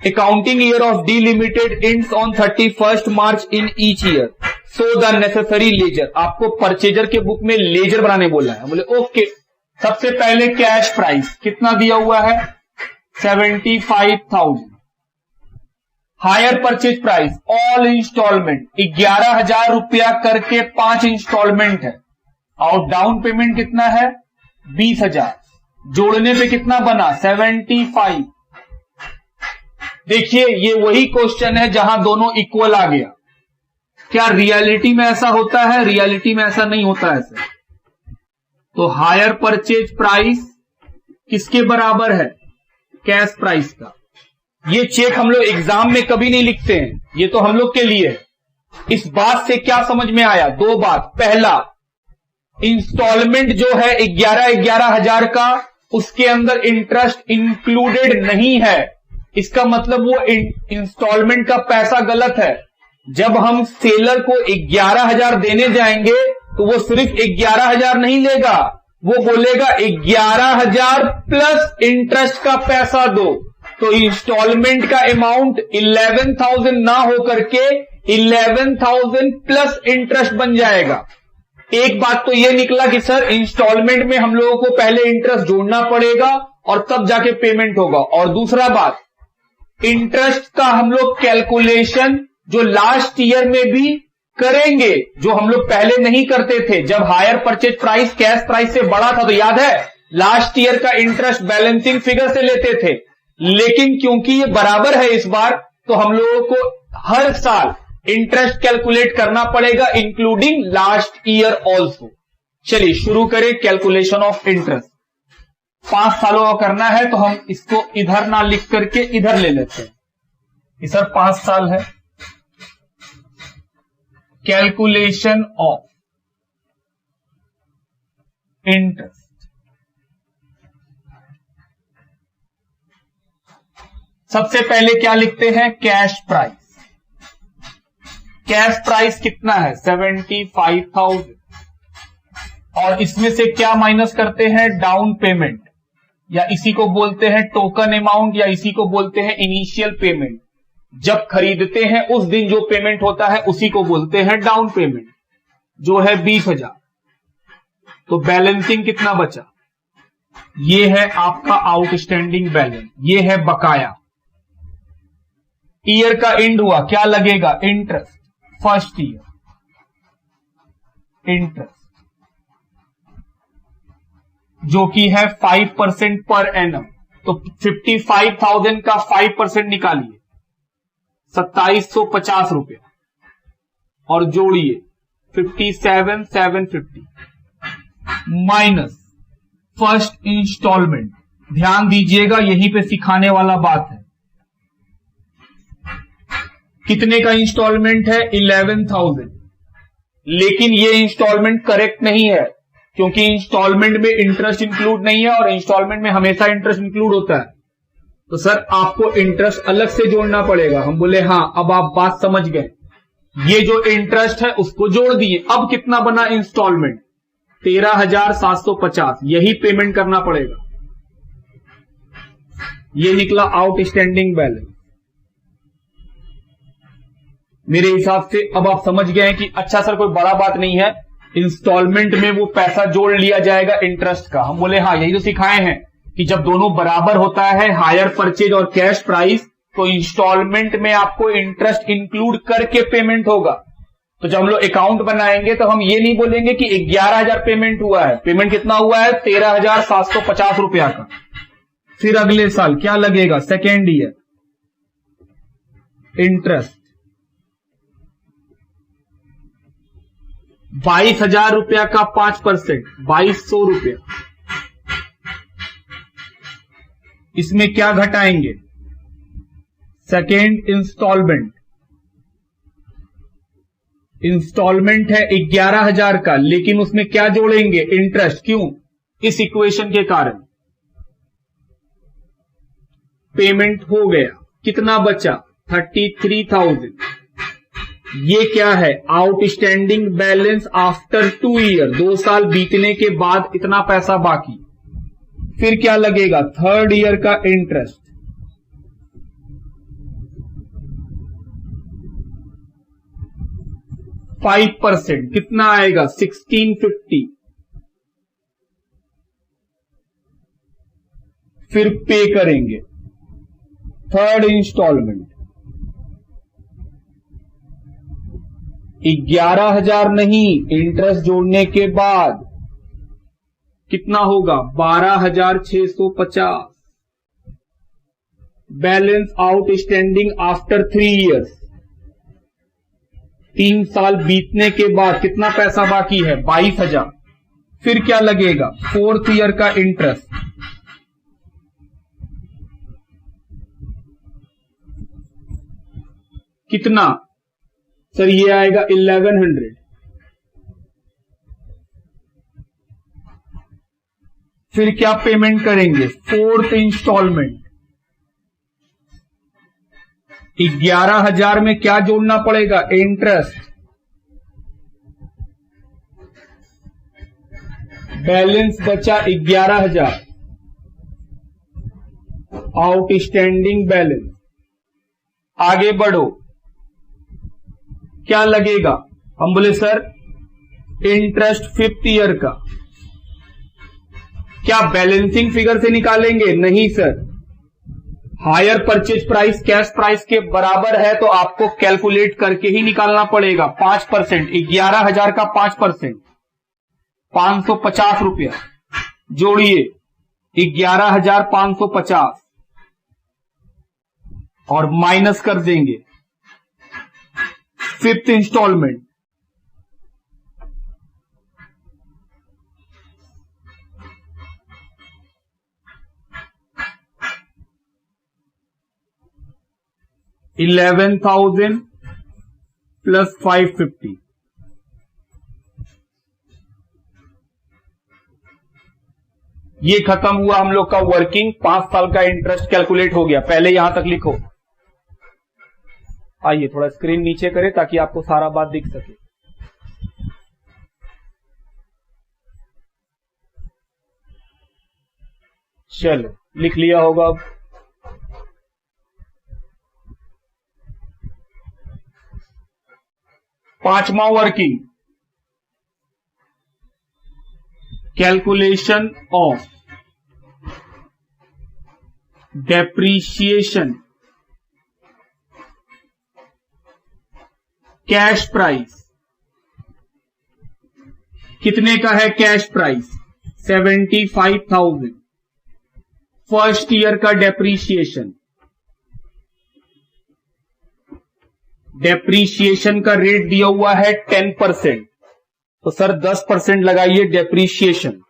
Accounting year of D limited ends on 31 March in each year, so the necessary laser. आपको परचेजर के बुक में लेजर बनाने बोला है। बोले ओके। सबसे पहले कैश प्राइस कितना दिया हुआ है? 75,000। Hire purchase price all installment 11,000 रुपया करके 5 इंस्टॉलमेंट है और डाउन पेमेंट कितना है? 20,000। जोड़ने पे कितना बना? 75। देखिए ये वही क्वेश्चन है जहां दोनों इक्वल आ गया। क्या रियलिटी में ऐसा होता है? रियलिटी में ऐसा नहीं होता है सर। तो हायर परचेज प्राइस किसके बराबर है? कैश प्राइस का। ये चेक हम लोग एग्जाम में कभी नहीं लिखते हैं, ये तो हम लोग के लिए है। इस बात से क्या समझ में आया? दो बात। पहला, इंस्टॉलमेंट जो है 11,000 का, उसके अंदर इंटरेस्ट इंक्लूडेड नहीं है। इसका मतलब वो इंस्टॉलमेंट का पैसा गलत है। जब हम सेलर को 11,000 देने जाएंगे तो वो सिर्फ 11,000 नहीं लेगा, वो बोलेगा 11,000 प्लस इंटरेस्ट का पैसा दो। तो इंस्टॉलमेंट का अमाउंट 11,000 ना होकर के 11,000 प्लस इंटरेस्ट बन जाएगा। एक बात तो यह निकला कि सर इंस्टॉलमेंट में हम लोगों को पहले इंटरेस्ट जोड़ना पड़ेगा और तब जाके पेमेंट होगा। और दूसरा बात, इंटरेस्ट का हम लोग कैलकुलेशन जो लास्ट ईयर में भी करेंगे, जो हम लोग पहले नहीं करते थे। जब higher purchase price cash price से बड़ा था तो याद है लास्ट ईयर का इंटरेस्ट बैलेंसिंग फिगर से लेते थे, लेकिन क्योंकि ये बराबर है इस बार, तो हम लोगों को हर साल इंटरेस्ट कैलकुलेट करना पड़ेगा इंक्लूडिंग लास्ट ईयर ऑल्सो। चलिए शुरू करें कैलकुलेशन ऑफ इंटरेस्ट। 5 सालों का करना है तो हम इसको इधर ना लिख करके इधर ले लेते हैं। सर 5 साल है। Calculation of interest. सबसे पहले क्या लिखते हैं? Cash price. कैश प्राइस कितना है? 75,000। और इसमें से क्या माइनस करते हैं? डाउन पेमेंट, या इसी को बोलते हैं टोकन अमाउंट, या इसी को बोलते हैं इनिशियल पेमेंट। जब खरीदते हैं उस दिन जो पेमेंट होता है उसी को बोलते हैं डाउन पेमेंट, जो है 20,000। तो बैलेंसिंग कितना बचा? ये है आपका आउटस्टैंडिंग बैलेंस, ये है बकाया। ईयर का एंड हुआ, क्या लगेगा? इंटरेस्ट। फर्स्ट ईयर इंटरेस्ट जो कि है 5% पर एनम। तो 55,000 का 5% निकालिए, 2750 रुपया, और जोड़िए 57,750 माइनस फर्स्ट इंस्टॉलमेंट। ध्यान दीजिएगा, यहीं पे सिखाने वाला बात है। कितने का इंस्टॉलमेंट है? 11,000। लेकिन ये इंस्टॉलमेंट करेक्ट नहीं है, क्योंकि इंस्टॉलमेंट में इंटरेस्ट इंक्लूड नहीं है, और इंस्टॉलमेंट में हमेशा इंटरेस्ट इंक्लूड होता है। तो सर आपको इंटरेस्ट अलग से जोड़ना पड़ेगा। हम बोले हाँ, अब आप बात समझ गए। ये जो इंटरेस्ट है उसको जोड़ दिए। अब कितना बना इंस्टॉलमेंट? 13,750। यही पेमेंट करना पड़ेगा। ये निकला आउटस्टैंडिंग बैलेंस। मेरे हिसाब से अब आप समझ गए हैं कि अच्छा सर कोई बड़ा बात नहीं है, इंस्टॉलमेंट में वो पैसा जोड़ लिया जाएगा इंटरेस्ट का। हम बोले हाँ, यही तो सिखाए हैं कि जब दोनों बराबर होता है, हायर परचेज और कैश प्राइस, तो इंस्टॉलमेंट में आपको इंटरेस्ट इंक्लूड करके पेमेंट होगा। तो जब हम लोग अकाउंट बनाएंगे तो हम ये नहीं बोलेंगे कि 11,000 पेमेंट हुआ है। पेमेंट कितना हुआ है? 13,750 रुपया का। फिर अगले साल क्या लगेगा? सेकेंड ईयर इंटरेस्ट 22,000 रुपया का 5%, 2,200 रुपया। इसमें क्या घटाएंगे? Second instalment. इंस्टॉलमेंट है 11,000 का, लेकिन उसमें क्या जोड़ेंगे? इंटरेस्ट। क्यों? इस इक्वेशन के कारण। पेमेंट हो गया, कितना बचा? 33,000। ये क्या है? Outstanding balance after 2 year. 2 साल बीतने के बाद इतना पैसा बाकी। फिर क्या लगेगा? थर्ड ईयर का इंटरेस्ट। %5 कितना आएगा? 1650। फिर पे करेंगे थर्ड इंस्टॉलमेंट। 11,000 नहीं, इंटरेस्ट जोड़ने के बाद कितना होगा? 12,650। Balance outstanding after 3 years. 3 साल बीतने के बाद कितना पैसा बाकी है? 22,000। फिर क्या लगेगा? फोर्थ ईयर का इंटरेस्ट। कितना? सर ये आएगा 1100। फिर क्या पेमेंट करेंगे? 4th इंस्टॉलमेंट 11,000 में क्या जोड़ना पड़ेगा? इंटरेस्ट। बैलेंस बचा 11,000, आउटस्टैंडिंग बैलेंस। आगे बढ़ो, क्या लगेगा? हम बोले सर इंटरेस्ट 5th ईयर का। क्या बैलेंसिंग फिगर से निकालेंगे? नहीं sir, higher purchase price cash price के बराबर है तो आपको कैलकुलेट करके ही निकालना पड़ेगा। 5%, 11,000 का 5%, 550 रुपया जोड़िए, 11,550 और माइनस कर देंगे 5th इंस्टॉलमेंट। $11,000 प्लस 550। ये खत्म हुआ हम लोग का वर्किंग। 5 साल का इंटरेस्ट कैलकुलेट हो गया। पहले यहां तक लिखो। आइए थोड़ा स्क्रीन नीचे करें ताकि आपको सारा बात दिख सके। चलो लिख लिया होगा। अब पांचवा working, calculation of depreciation cash price. कितने का है कैश प्राइस? 75,000। फर्स्ट ईयर का डेप्रीशिएशन, डेप्रीशिएशन का रेट दिया हुआ है 10%, तो सर 10% लगाइए डेप्रीशिएशन।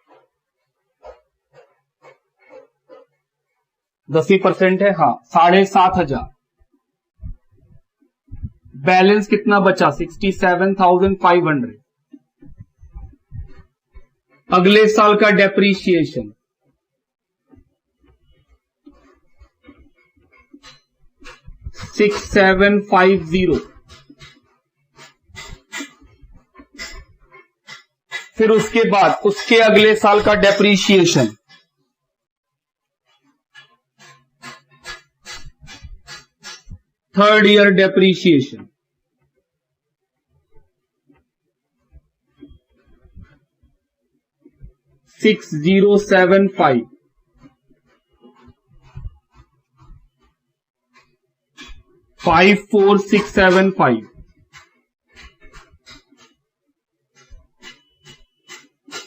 10% है, हाँ 7,500। बैलेंस कितना बचा? 67,500। अगले साल का डेप्रीशिएशन 6,750। फिर उसके बाद उसके अगले साल का depreciation 3rd year depreciation 6,075। 5,4,675।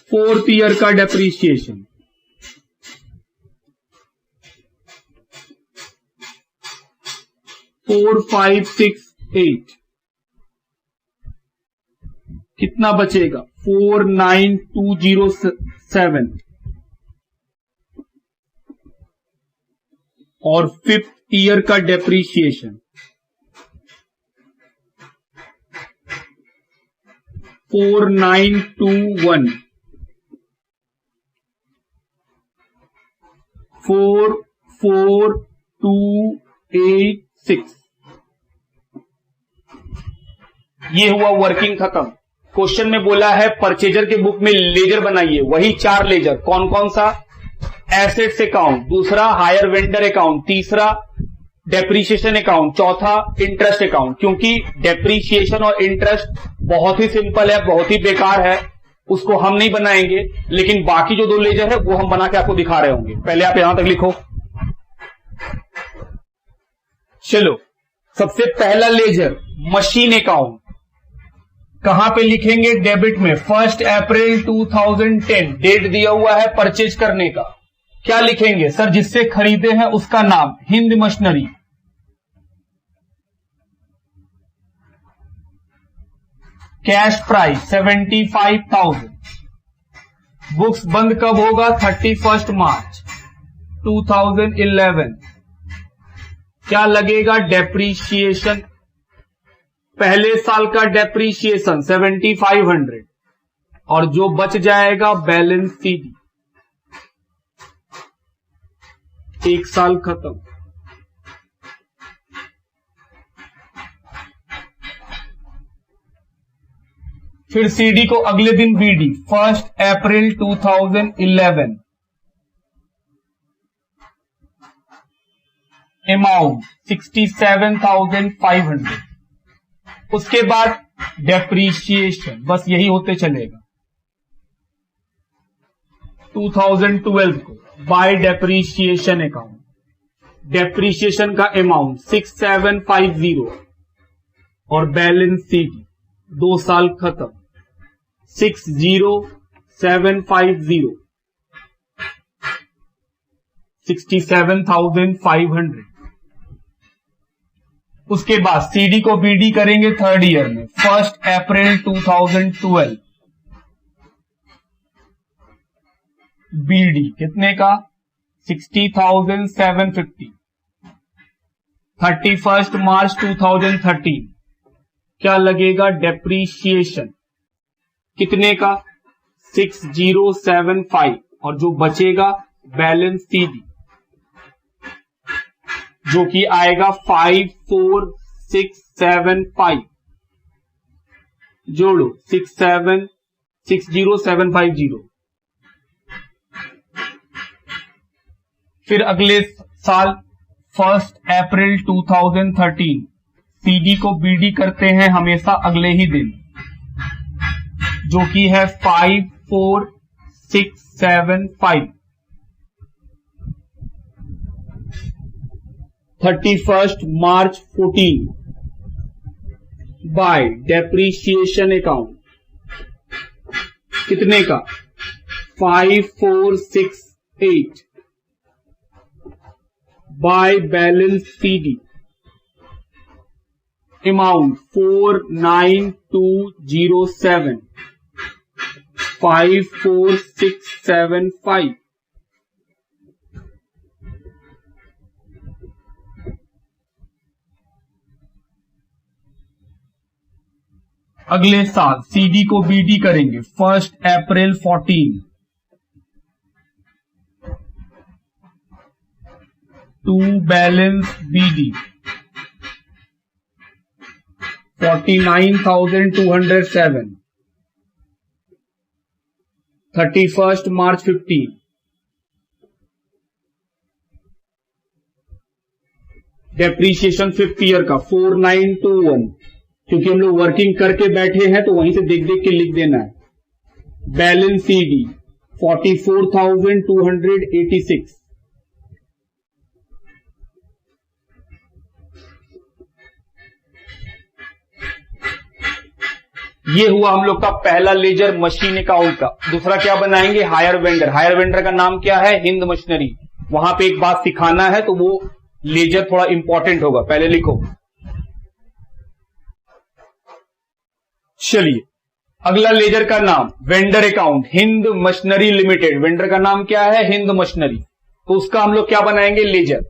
4th year का डेप्रीशिएशन 4,5,6,8। कितना बचेगा? 4,9,207। और 5th ईयर का डेप्रीशिएशन 4,921। 4,4,286। ये हुआ वर्किंग खत्म। क्वेश्चन में बोला है परचेजर के बुक में लेजर बनाइए। वही 4 लेजर। कौन कौन सा? एसेट्स अकाउंट, दूसरा हायर वेंडर अकाउंट, तीसरा डेप्रीशिएशन अकाउंट, चौथा इंटरेस्ट अकाउंट। क्योंकि डेप्रीशिएशन और इंटरेस्ट बहुत ही सिंपल है, बहुत ही बेकार है, उसको हम नहीं बनाएंगे, लेकिन बाकी जो 2 लेजर है वो हम बना के आपको दिखा रहे होंगे। पहले आप यहां तक लिखो। चलो, सबसे पहला लेजर मशीन अकाउंट। कहां पे लिखेंगे? डेबिट में। 1 अप्रैल 2010 डेट दिया हुआ है परचेज करने का। क्या लिखेंगे? सर जिससे खरीदे हैं उसका नाम, Hind machinery. Cash price 75,000। Books बंद कब होगा? 31 मार्च 2011। क्या लगेगा? डेप्रीशिएशन पहले साल का डेप्रीशिएशन 7500 और जो बच जाएगा बैलेंस सीडी, एक साल खत्म। फिर सीडी को अगले दिन बीडी 1 अप्रैल 2011, अमाउंट 67,500। उसके बाद डेप्रीशिएशन, बस यही होते चलेगा। 2012 को बाय डेप्रीशिएशन अकाउंट, डेप्रीशिएशन का अमाउंट 6750 और बैलेंस सीडी, 2 साल खत्म, 60750, 67,500। उसके बाद सीडी को बीडी करेंगे 3rd ईयर में 1 अप्रैल 2012, बीडी कितने का 60,750। 31 मार्च 2013 क्या लगेगा डेप्रीशिएशन कितने का 6075 और जो बचेगा बैलेंस सीडी जो कि आएगा 54675, जोड़ो 60750। फिर अगले साल 1 अप्रैल 2013 सीडी को बीडी करते हैं हमेशा अगले ही दिन, जो कि है 54675। 31 मार्च 14 बाय डेप्रीशिएशन अकाउंट कितने का 5468 बाय बैलेंस सीडी अमाउंट 49207, 54675। अगले साल सीडी को बीडी करेंगे 1 अप्रैल 14 टू बैलेंस बीडी 49,207, 31 मार्च 15 डेप्रीशिएशन 5th ईयर का 4921, क्योंकि हम लोग वर्किंग करके बैठे हैं तो वहीं से देख देख के लिख देना है। बैलेंस सीडी 44,286, ये हुआ हम लोग का पहला लेजर मशीन अकाउंट का। दूसरा क्या बनाएंगे हायर वेंडर। हायर वेंडर का नाम क्या है हिंद मशीनरी। वहां पे एक बात सिखाना है तो वो लेजर थोड़ा इंपॉर्टेंट होगा, पहले लिखो। चलिए अगला लेजर का नाम vendor account Hind machinery limited. Vendor का नाम क्या है हिंद मशीनरी, तो उसका हम लोग क्या बनाएंगे लेजर।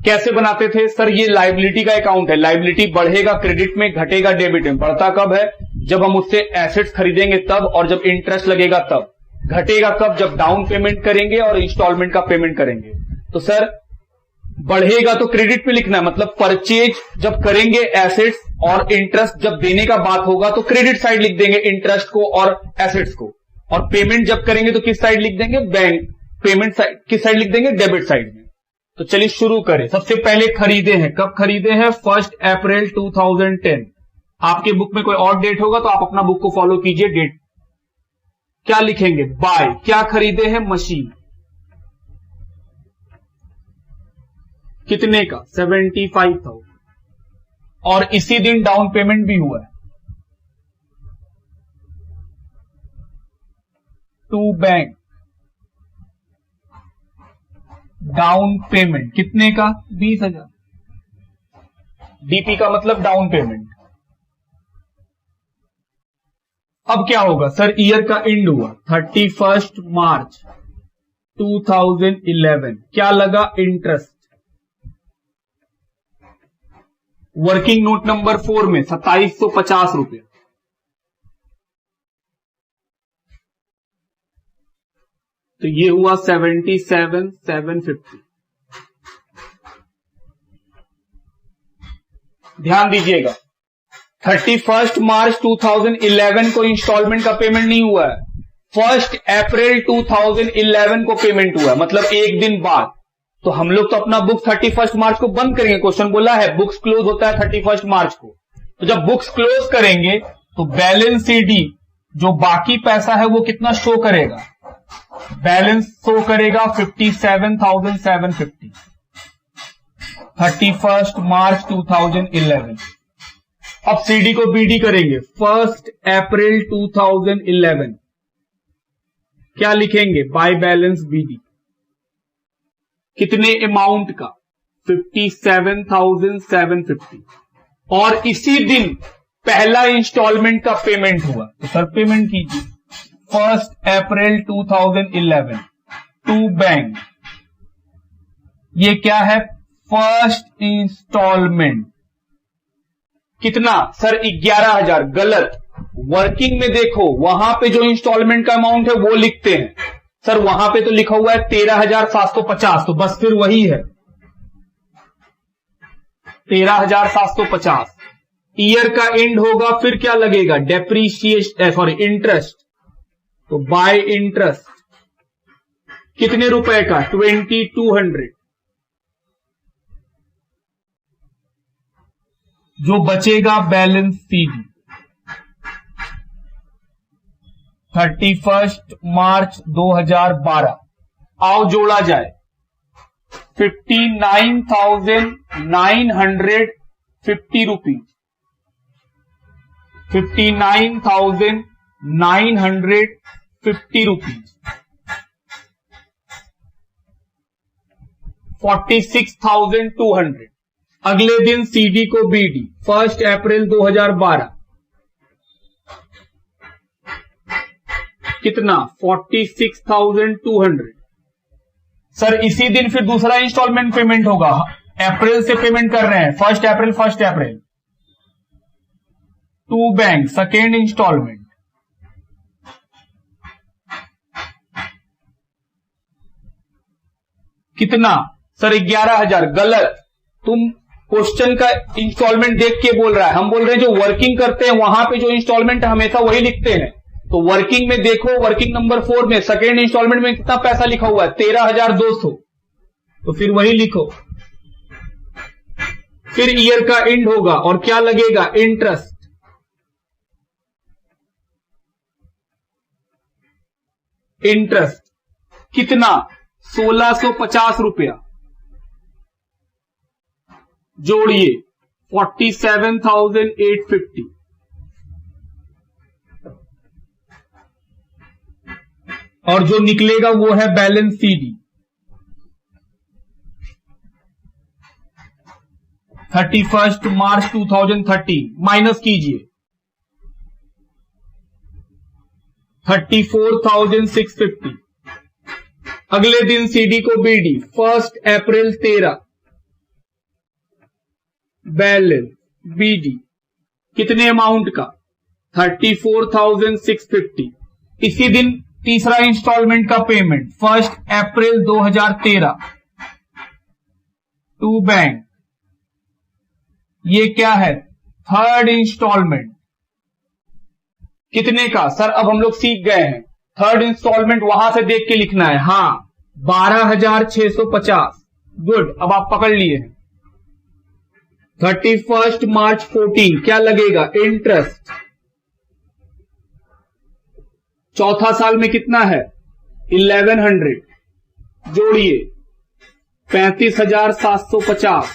कैसे बनाते थे सर, ये लायबिलिटी का अकाउंट है। लायबिलिटी बढ़ेगा क्रेडिट में, घटेगा डेबिट में। बढ़ता कब है जब हम उससे एसेट्स खरीदेंगे तब, और जब इंटरेस्ट लगेगा तब। घटेगा कब जब डाउन पेमेंट करेंगे और इंस्टॉलमेंट का पेमेंट करेंगे। तो सर बढ़ेगा तो क्रेडिट पे लिखना है, मतलब परचेज जब करेंगे एसेट्स और इंटरेस्ट जब देने का बात होगा तो क्रेडिट साइड लिख देंगे इंटरेस्ट को और एसेट्स को, और पेमेंट जब करेंगे तो किस साइड लिख देंगे बैंक पेमेंट साइड, किस साइड लिख देंगे डेबिट साइड में। तो चलिए शुरू करें। सबसे पहले खरीदे हैं, कब खरीदे हैं 1 अप्रैल 2010। आपके बुक में कोई और डेट होगा तो आप अपना बुक को फॉलो कीजिए, डेट क्या लिखेंगे बाय। क्या खरीदे हैं मशीन, कितने का 75,000, और इसी दिन डाउन पेमेंट भी हुआ है। टू बैंक डाउन पेमेंट कितने का 20,000। डीपी का मतलब डाउन पेमेंट। अब क्या होगा सर, ईयर का एंड हुआ 31 मार्च 2011। क्या लगा इंटरेस्ट वर्किंग नोट नंबर 4 में 2750 रुपया। तो ये हुआ 77,750। ध्यान दीजिएगा, 31 मार्च 2011 को इंस्टॉलमेंट का पेमेंट नहीं हुआ है, 1 अप्रैल 2011 को पेमेंट हुआ है, मतलब एक दिन बाद। तो हम लोग तो अपना बुक 31 मार्च को बंद करेंगे। क्वेश्चन बोला है बुक्स क्लोज होता है 31 मार्च को। तो जब बुक्स क्लोज करेंगे तो बैलेंस सीडी जो बाकी पैसा है वो कितना शो करेगा, बैलेंस शो करेगा 57,750 31 मार्च 2011। अब सीडी को बीडी करेंगे 1 अप्रैल 2011। क्या लिखेंगे, बाय बैलेंस बीडी। कितने अमाउंट का, 57,750। और इसी दिन पहला इंस्टॉलमेंट का पेमेंट हुआ, तो सर पेमेंट कीजिए 1 अप्रैल 2011 टू बैंक। ये क्या है, फर्स्ट इंस्टॉलमेंट। कितना सर, 11,000। गलत, वर्किंग में देखो वहां पे जो इंस्टॉलमेंट का अमाउंट है वो लिखते हैं। सर वहां पे तो लिखा हुआ है 13,750, तो बस फिर वही है 13,750। ईयर का एंड होगा, फिर क्या लगेगा, डेप्रीशिएशन इंटरेस्ट। तो बाय इंटरेस्ट कितने रुपए का, 2200। जो बचेगा बैलेंस सीडी 31 मार्च 2012। आओ जोड़ा जाए, 59,950 रुपीज, 59,950 रुपीज, 46,200। अगले दिन सीडी को बीडी 1 अप्रैल 2012। कितना, 46,200। सर इसी दिन फिर दूसरा इंस्टॉलमेंट पेमेंट होगा, अप्रैल से पेमेंट कर रहे हैं 1 अप्रैल 1 अप्रैल टू बैंक, सेकेंड इंस्टॉलमेंट। कितना सर, 11,000। गलत, तुम क्वेश्चन का इंस्टॉलमेंट देख के बोल रहा है, हम बोल रहे हैं जो वर्किंग करते हैं वहां पे जो इंस्टॉलमेंट हमेशा वही लिखते हैं। तो वर्किंग में देखो, वर्किंग नंबर 4 में सेकेंड इंस्टॉलमेंट में कितना पैसा लिखा हुआ है, 13,200। तो फिर वही लिखो। फिर ईयर का एंड होगा और क्या लगेगा, इंटरेस्ट। इंटरेस्ट कितना, 1,650 रुपया। जोड़िए 47,850। और जो निकलेगा वो है बैलेंस सीडी 31 मार्च 2013। माइनस कीजिए 34,650। अगले दिन सीडी को बीडी 1 अप्रैल 13। बैलेंस बीडी कितने अमाउंट का, 34,650। इसी दिन तीसरा इंस्टॉलमेंट का पेमेंट 1 अप्रैल 2013 टू बैंक। ये क्या है, थर्ड इंस्टॉलमेंट। कितने का, सर अब हम लोग सीख गए हैं, थर्ड इंस्टॉलमेंट वहां से देख के लिखना है। हां, 12,650। गुड, अब आप पकड़ लिए हैं। 31 मार्च 14 क्या लगेगा, इंटरेस्ट। चौथा साल में कितना है, 1100। जोड़िए 35,750।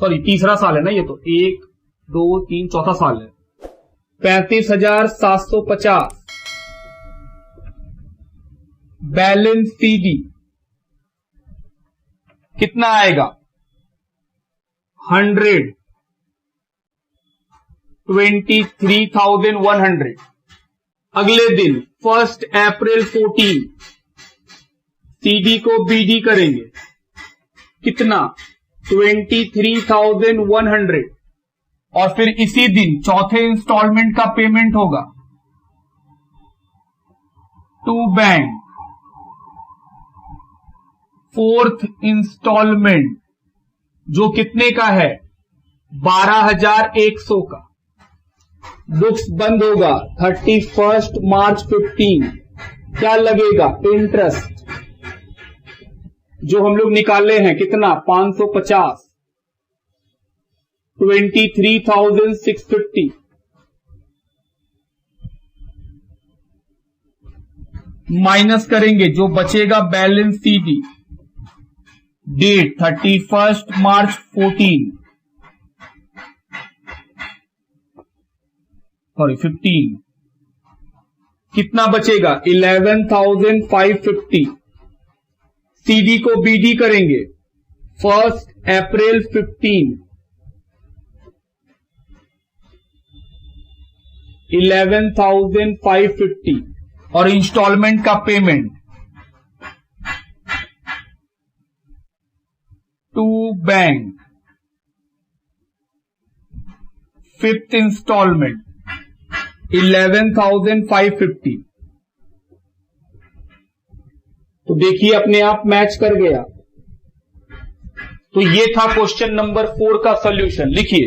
सॉरी तीसरा साल है ना ये, तो 1 2 3 चौथा साल है। 35,750। बैलेंस सीडी कितना आएगा, 23,100। अगले दिन 1 अप्रैल 14 सीडी को बीडी करेंगे। कितना, 23,100 और फिर इसी दिन चौथे इंस्टॉलमेंट का पेमेंट होगा टू बैंक, फोर्थ इंस्टॉलमेंट जो कितने का है 12,100 का। बुक्स बंद होगा 31 मार्च 15। क्या लगेगा इंटरेस्ट जो हम लोग निकाले हैं कितना 550, 23,650 माइनस करेंगे जो बचेगा बैलेंस सीडी, डेट 31 मार्च 15 कितना बचेगा 11,550। सीडी को बीडी करेंगे 1 अप्रैल 15, 11,550 और इंस्टॉलमेंट का payment to bank, fifth installment 11,550। तो देखिए अपने आप मैच कर गया। तो ये था क्वेश्चन नंबर 4 का सॉल्यूशन। लिखिए